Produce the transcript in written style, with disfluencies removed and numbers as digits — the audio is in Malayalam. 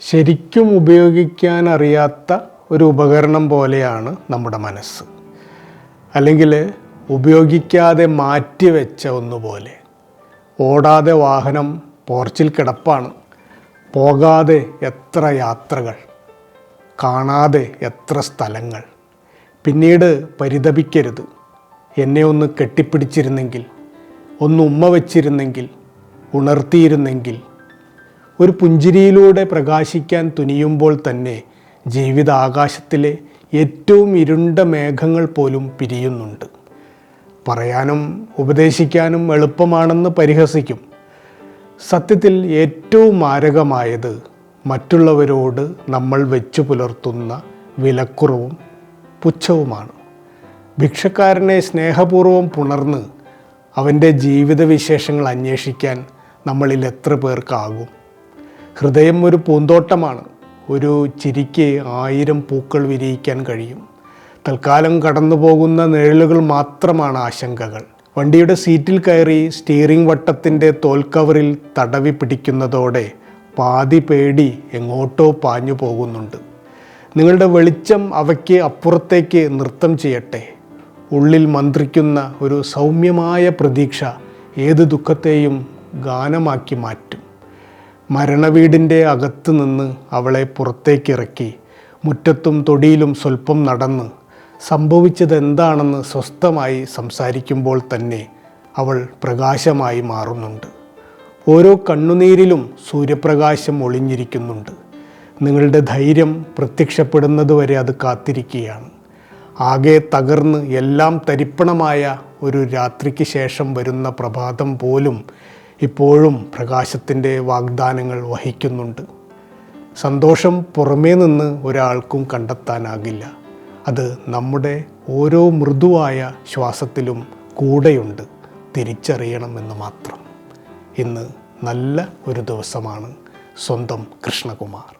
ശരിക്കും ഉപയോഗിക്കാൻ അറിയാത്ത ഒരു ഉപകരണം പോലെയാണ് നമ്മുടെ മനസ്സ്. അല്ലെങ്കിൽ ഉപയോഗിക്കാതെ മാറ്റിവെച്ച ഒന്നുപോലെ. ഓടാതെ വാഹനം പോർച്ചിൽ കിടപ്പാണ്. പോകാതെ എത്ര യാത്രകൾ, കാണാതെ എത്ര സ്ഥലങ്ങൾ. പിന്നീട് പരിതപിക്കരുത്. എന്നെ ഒന്ന് കെട്ടിപ്പിടിച്ചിരുന്നെങ്കിൽ, ഒന്ന് ഉമ്മ വച്ചിരുന്നെങ്കിൽ, ഉണർത്തിയിരുന്നെങ്കിൽ. ഒരു പുഞ്ചിരിയിലൂടെ പ്രകാശിക്കാൻ തുനിയുമ്പോൾ തന്നെ ജീവിതാകാശത്തിലെ ഏറ്റവും ഇരുണ്ട മേഘങ്ങൾ പോലും പിരിയുന്നുണ്ട്. പറയാനും ഉപദേശിക്കാനും എളുപ്പമാണെന്ന് പരിഹസിക്കും. സത്യത്തിൽ ഏറ്റവും മാരകമായത് മറ്റുള്ളവരോട് നമ്മൾ വെച്ചു പുലർത്തുന്ന വിലക്കുറവും പുച്ഛവുമാണ്. ഭിക്ഷക്കാരനെ സ്നേഹപൂർവ്വം പുണർന്ന് അവൻ്റെ ജീവിതവിശേഷങ്ങൾ അന്വേഷിക്കാൻ നമ്മളിൽ എത്ര പേർക്കാകും? ഹൃദയം ഒരു പൂന്തോട്ടമാണ്. ഒരു ചിരിക്ക് 1000 പൂക്കൾ വിരിയിക്കാൻ കഴിയും. തൽക്കാലം കടന്നു പോകുന്ന നിഴലുകൾ മാത്രമാണ് ആശങ്കകൾ. വണ്ടിയുടെ സീറ്റിൽ കയറി സ്റ്റീറിംഗ് വട്ടത്തിൻ്റെ തോൽക്കവറിൽ തടവി പിടിക്കുന്നതോടെ പാതി പേടി എങ്ങോട്ടോ പാഞ്ഞു പോകുന്നുണ്ട്. നിങ്ങളുടെ വെളിച്ചം അവയ്ക്ക് അപ്പുറത്തേക്ക് നൃത്തം ചെയ്യട്ടെ. ഉള്ളിൽ മന്ത്രിക്കുന്ന ഒരു സൗമ്യമായ പ്രതീക്ഷ ഏത് ദുഃഖത്തെയും ഗാനമാക്കി മാറ്റും. മരണവീടിൻ്റെ അകത്ത് നിന്ന് അവളെ പുറത്തേക്കിറക്കി മുറ്റത്തും തൊടിയിലും സ്വല്പം നടന്ന് സംഭവിച്ചതെന്താണെന്ന് സ്വസ്ഥമായി സംസാരിക്കുമ്പോൾ തന്നെ അവൾ പ്രകാശമായി മാറുന്നുണ്ട്. ഓരോ കണ്ണുനീരിലും സൂര്യപ്രകാശം ഒളിഞ്ഞിരിക്കുന്നുണ്ട്. നിങ്ങളുടെ ധൈര്യം പ്രത്യക്ഷപ്പെടുന്നതുവരെ അത് കാത്തിരിക്കുകയാണ്. ആകെ തകർന്ന് എല്ലാം തരിപ്പണമായ ഒരു രാത്രിക്ക് ശേഷം വരുന്ന പ്രഭാതം പോലും ഇപ്പോഴും പ്രകാശത്തിൻ്റെ വാഗ്ദാനങ്ങൾ വഹിക്കുന്നുണ്ട്. സന്തോഷം പുറമേ നിന്ന് ഒരാൾക്കും കണ്ടെത്താനാകില്ല. അത് നമ്മുടെ ഓരോ മൃദുവായ ശ്വാസത്തിലും കൂടെയുണ്ട്. തിരിച്ചറിയണമെന്ന് മാത്രം. ഇന്ന് നല്ല ഒരു ദിവസമാണ്. സ്വന്തം കൃഷ്ണകുമാർ.